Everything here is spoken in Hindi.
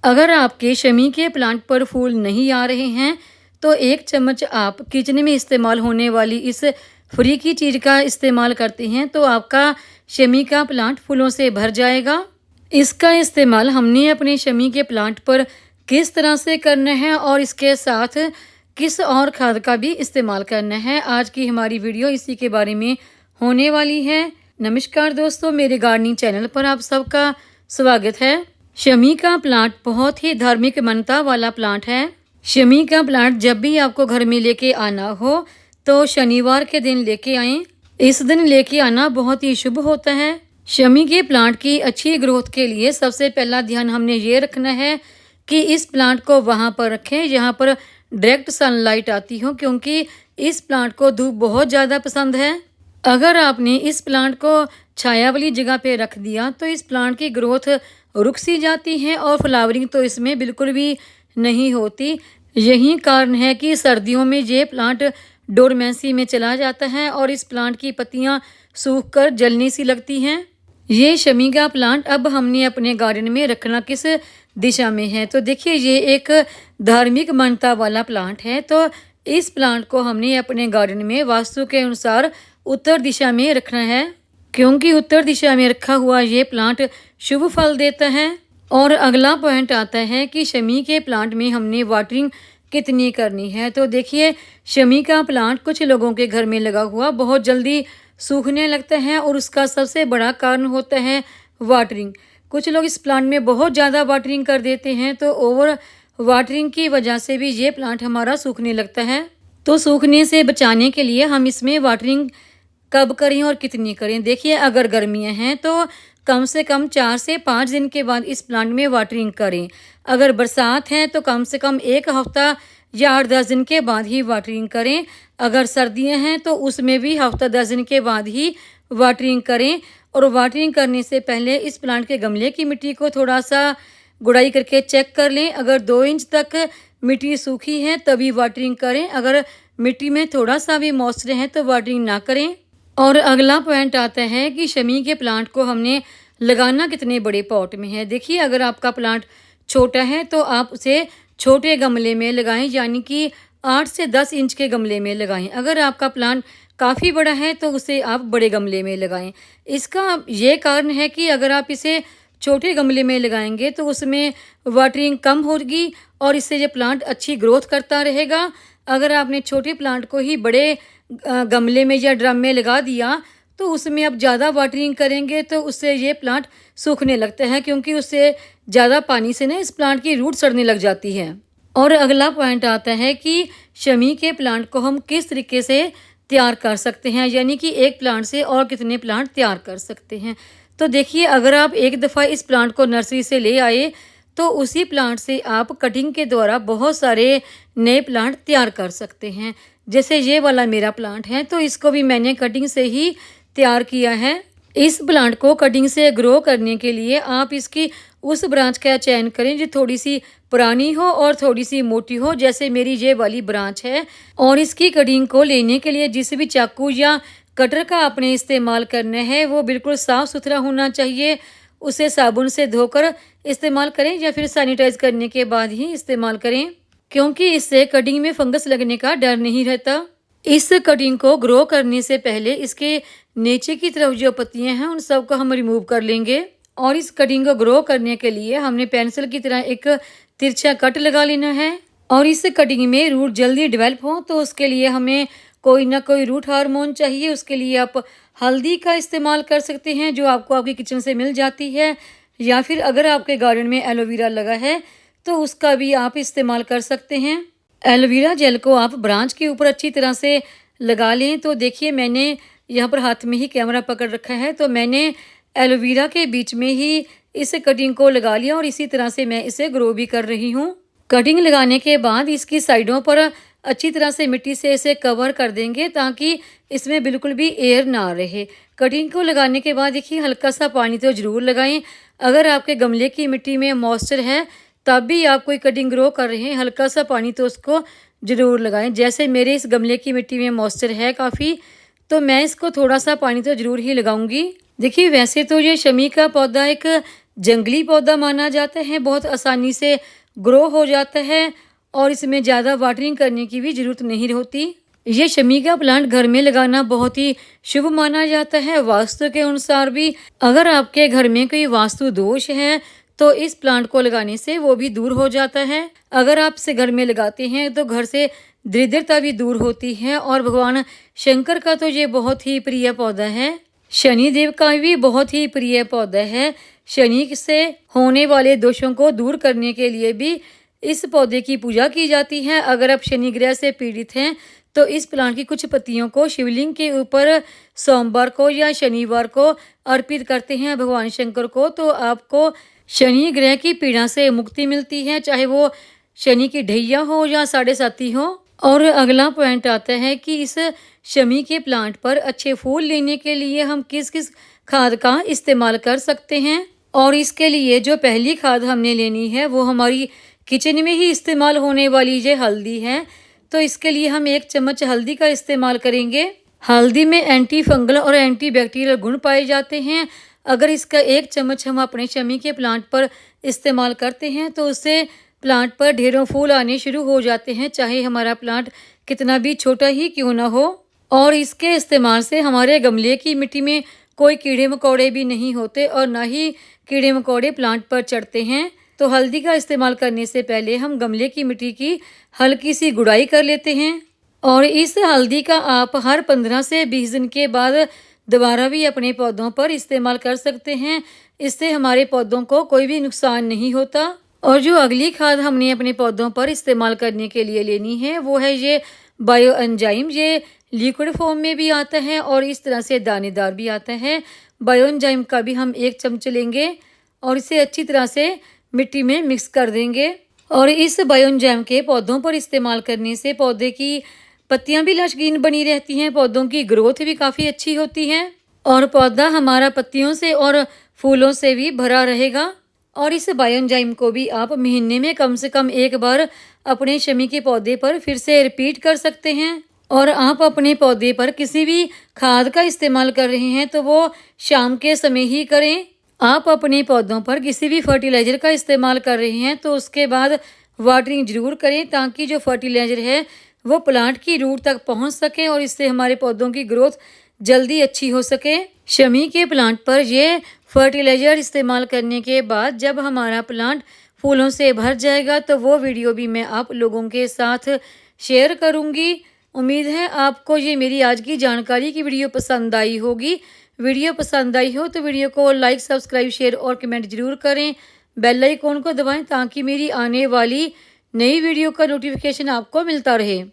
अगर आपके शमी के प्लांट पर फूल नहीं आ रहे हैं तो 1 चम्मच आप किचन में इस्तेमाल होने वाली इस फ्री की चीज़ का इस्तेमाल करते हैं तो आपका शमी का प्लांट फूलों से भर जाएगा। इसका इस्तेमाल हमने अपने शमी के प्लांट पर किस तरह से करना है और इसके साथ किस और खाद का भी इस्तेमाल करना है, आज की हमारी वीडियो इसी के बारे में होने वाली है। नमस्कार दोस्तों, मेरे गार्डनिंग चैनल पर आप सबका स्वागत है। शमी का प्लांट बहुत ही धार्मिक मान्यता वाला प्लांट है। शमी का प्लांट जब भी आपको घर में लेके आना हो तो शनिवार के दिन लेके आएं। इस दिन लेके आना बहुत ही शुभ होता है। शमी के प्लांट की अच्छी ग्रोथ के लिए सबसे पहला ध्यान हमने ये रखना है कि इस प्लांट को वहाँ पर रखें जहाँ पर डायरेक्ट सनलाइट आती हो, क्योंकि इस प्लांट को धूप बहुत ज़्यादा पसंद है। अगर आपने इस प्लांट को छाया वाली जगह पे रख दिया तो इस प्लांट की ग्रोथ रुक सी जाती है और फ्लावरिंग तो इसमें बिल्कुल भी नहीं होती। यही कारण है कि सर्दियों में ये प्लांट डोरमेंसी में चला जाता है और इस प्लांट की पत्तियां सूख कर जलनी सी लगती हैं। ये शमी का प्लांट अब हमने अपने गार्डन में रखना किस दिशा में है, तो देखिए ये एक धार्मिक मान्यता वाला प्लांट है। तो इस प्लांट को हमने अपने गार्डन में वास्तु के अनुसार उत्तर दिशा में रखना है, क्योंकि उत्तर दिशा में रखा हुआ ये प्लांट शुभ फल देता है। और अगला पॉइंट आता है कि शमी के प्लांट में हमने वाटरिंग कितनी करनी है। तो देखिए शमी का प्लांट कुछ लोगों के घर में लगा हुआ बहुत जल्दी सूखने लगता है और उसका सबसे बड़ा कारण होता है वाटरिंग। कुछ लोग इस प्लांट में बहुत ज़्यादा वाटरिंग कर देते हैं, तो ओवर वाटरिंग की वजह से भी ये प्लांट हमारा सूखने लगता है। तो सूखने से बचाने के लिए हम इसमें वाटरिंग कब करें और कितनी करें। देखिए अगर गर्मियां हैं तो कम से कम 4 से 5 दिन के बाद इस प्लांट में वाटरिंग करें। अगर बरसात है तो कम से कम 1 हफ्ता या 8-10 दिन के बाद ही वाटरिंग करें। अगर सर्दियां हैं तो उसमें भी हफ्ता 10 दिन के बाद ही वाटरिंग करें। और वाटरिंग करने से पहले इस प्लांट के गमले की मिट्टी को थोड़ा सा गुड़ाई करके चेक कर लें। अगर 2 इंच तक मिट्टी सूखी है तभी वाटरिंग करें। अगर मिट्टी में थोड़ा सा भी मॉइस्चर है तो वाटरिंग ना करें। और अगला पॉइंट आता है कि शमी के प्लांट को हमने लगाना कितने बड़े पॉट में है। देखिए अगर आपका प्लांट छोटा है तो आप उसे छोटे गमले में लगाएं, यानी कि 8 से 10 इंच के गमले में लगाएं। अगर आपका प्लांट काफ़ी बड़ा है तो उसे आप बड़े गमले में लगाएं। इसका ये कारण है कि अगर आप इसे छोटे गमले में लगाएंगे तो उसमें वाटरिंग कम होगी और इससे ये प्लांट अच्छी ग्रोथ करता रहेगा। अगर आपने छोटे प्लांट को ही बड़े गमले में या ड्रम में लगा दिया तो उसमें आप ज़्यादा वाटरिंग करेंगे तो उससे ये प्लांट सूखने लगता है, क्योंकि उससे ज़्यादा पानी से ना इस प्लांट की रूट सड़ने लग जाती है। और अगला पॉइंट आता है कि शमी के प्लांट को हम किस तरीके से तैयार कर सकते हैं, यानी कि एक प्लांट से और कितने प्लांट तैयार कर सकते हैं। तो देखिए अगर आप एक दफ़ा इस प्लांट को नर्सरी से ले आए तो उसी प्लांट से आप कटिंग के द्वारा बहुत सारे नए प्लांट तैयार कर सकते हैं। जैसे ये वाला मेरा प्लांट है तो इसको भी मैंने कटिंग से ही तैयार किया है। इस प्लांट को कटिंग से ग्रो करने के लिए आप इसकी उस ब्रांच का चयन करें जो थोड़ी सी पुरानी हो और थोड़ी सी मोटी हो, जैसे मेरी ये वाली ब्रांच है। और इसकी कटिंग को लेने के लिए जिस भी चाकू या कटर का आपने इस्तेमाल करना है वो बिल्कुल साफ़ सुथरा होना चाहिए। उसे साबुन से धोकर इस्तेमाल करें या फिर सैनिटाइज करने के बाद ही इस्तेमाल करें, क्योंकि इससे कटिंग में फंगस लगने का डर नहीं रहता। इस कटिंग को ग्रो करने से पहले इसके नीचे की तरफ जो पत्तियां हैं उन सबको हम रिमूव कर लेंगे। और इस कटिंग को ग्रो करने के लिए हमने पेंसिल की तरह एक तिरछा कट लगा लेना है। और इस कटिंग में रूट जल्दी डेवलप हो तो उसके लिए हमें कोई ना कोई रूट हार्मोन चाहिए। उसके लिए आप हल्दी का इस्तेमाल कर सकते हैं जो आपको आपकी किचन से मिल जाती है, या फिर अगर आपके गार्डन में एलोवेरा लगा है तो उसका भी आप इस्तेमाल कर सकते हैं। एलोवेरा जेल को आप ब्रांच के ऊपर अच्छी तरह से लगा लें। तो देखिए मैंने यहाँ पर हाथ में ही कैमरा पकड़ रखा है, तो मैंने एलोवेरा के बीच में ही इस कटिंग को लगा लिया और इसी तरह से मैं इसे ग्रो भी कर रही हूँ। कटिंग लगाने के बाद इसकी साइडों पर अच्छी तरह से मिट्टी से इसे कवर कर देंगे ताकि इसमें बिल्कुल भी एयर ना रहे। कटिंग को लगाने के बाद देखिए हल्का सा पानी तो ज़रूर लगाएं। अगर आपके गमले की मिट्टी में मॉइस्चर है तब भी आप कोई कटिंग ग्रो कर रहे हैं, हल्का सा पानी तो उसको ज़रूर लगाएं। जैसे मेरे इस गमले की मिट्टी में मॉइस्चर है काफ़ी, तो मैं इसको थोड़ा सा पानी तो ज़रूर ही लगाऊंगी। देखिए वैसे तो ये शमी का पौधा एक जंगली पौधा माना जाता है, बहुत आसानी से ग्रो हो जाता है और इसमें ज़्यादा वाटरिंग करने की भी ज़रूरत नहीं होती। ये शमी का प्लांट घर में लगाना बहुत ही शुभ माना जाता है वास्तु के अनुसार भी। अगर आपके घर में कोई वास्तु दोष है तो इस प्लांट को लगाने से वो भी दूर हो जाता है। अगर आप इसे घर में लगाते हैं तो घर से दरिद्रता भी दूर होती है और भगवान शंकर का तो ये बहुत ही प्रिय पौधा है। शनि देव का भी बहुत ही प्रिय पौधा है। शनि से होने वाले दोषों को दूर करने के लिए भी इस पौधे की पूजा की जाती है। अगर आप शनि ग्रह से पीड़ित हैं तो इस प्लांट की कुछ पत्तियों को शिवलिंग के ऊपर सोमवार को या शनिवार को अर्पित करते हैं भगवान शंकर को, तो आपको शनि ग्रह की पीड़ा से मुक्ति मिलती है, चाहे वो शनि की ढैया हो या 7.5 हो। और अगला पॉइंट आता है कि इस शमी के प्लांट पर अच्छे फूल लेने के लिए हम किस किस खाद का इस्तेमाल कर सकते हैं। और इसके लिए जो पहली खाद हमने लेनी है वो हमारी किचन में ही इस्तेमाल होने वाली ये हल्दी है। तो इसके लिए हम 1 चम्मच हल्दी का इस्तेमाल करेंगे। हल्दी में एंटी फंगल और एंटी बैक्टीरियल गुण पाए जाते हैं। अगर इसका 1 चम्मच हम अपने शमी के प्लांट पर इस्तेमाल करते हैं तो उससे प्लांट पर ढेरों फूल आने शुरू हो जाते हैं, चाहे हमारा प्लांट कितना भी छोटा ही क्यों ना हो। और इसके इस्तेमाल से हमारे गमले की मिट्टी में कोई कीड़े मकोड़े भी नहीं होते और ना ही कीड़े मकोड़े प्लांट पर चढ़ते हैं। तो हल्दी का इस्तेमाल करने से पहले हम गमले की मिट्टी की हल्की सी गुड़ाई कर लेते हैं। और इस हल्दी का आप हर 15 से 20 दिन के बाद दोबारा भी अपने पौधों पर इस्तेमाल कर सकते हैं। इससे हमारे पौधों को कोई भी नुकसान नहीं होता। और जो अगली खाद हमने अपने पौधों पर इस्तेमाल करने के लिए लेनी है वो है ये बायो एंजाइम। ये लिक्विड फॉर्म में भी आता है और इस तरह से दानेदार भी आता है। बायो एंजाइम का भी हम 1 चम्मच लेंगे और इसे अच्छी तरह से मिट्टी में मिक्स कर देंगे। और इस बायो एंजाइम के पौधों पर इस्तेमाल करने से पौधे की पत्तियां भी लचकीन बनी रहती हैं, पौधों की ग्रोथ भी काफ़ी अच्छी होती है और पौधा हमारा पत्तियों से और फूलों से भी भरा रहेगा। और इस बायो एंजाइम को भी आप महीने में कम से कम 1 बार अपने शमी के पौधे पर फिर से रिपीट कर सकते हैं। और आप अपने पौधे पर किसी भी खाद का इस्तेमाल कर रहे हैं तो वो शाम के समय ही करें। आप अपने पौधों पर किसी भी फर्टिलाइज़र का इस्तेमाल कर रहे हैं तो उसके बाद वाटरिंग ज़रूर करें, ताकि जो फर्टिलाइज़र है वो प्लांट की रूट तक पहुंच सके और इससे हमारे पौधों की ग्रोथ जल्दी अच्छी हो सके। शमी के प्लांट पर ये फर्टिलाइज़र इस्तेमाल करने के बाद जब हमारा प्लांट फूलों से भर जाएगा तो वो वीडियो भी मैं आप लोगों के साथ शेयर करूंगी। उम्मीद है आपको ये मेरी आज की जानकारी की वीडियो पसंद आई होगी। वीडियो पसंद आई हो तो वीडियो को लाइक, सब्सक्राइब, शेयर और कमेंट ज़रूर करें। बेल आइकॉन को दबाएं ताकि मेरी आने वाली नई वीडियो का नोटिफिकेशन आपको मिलता रहे।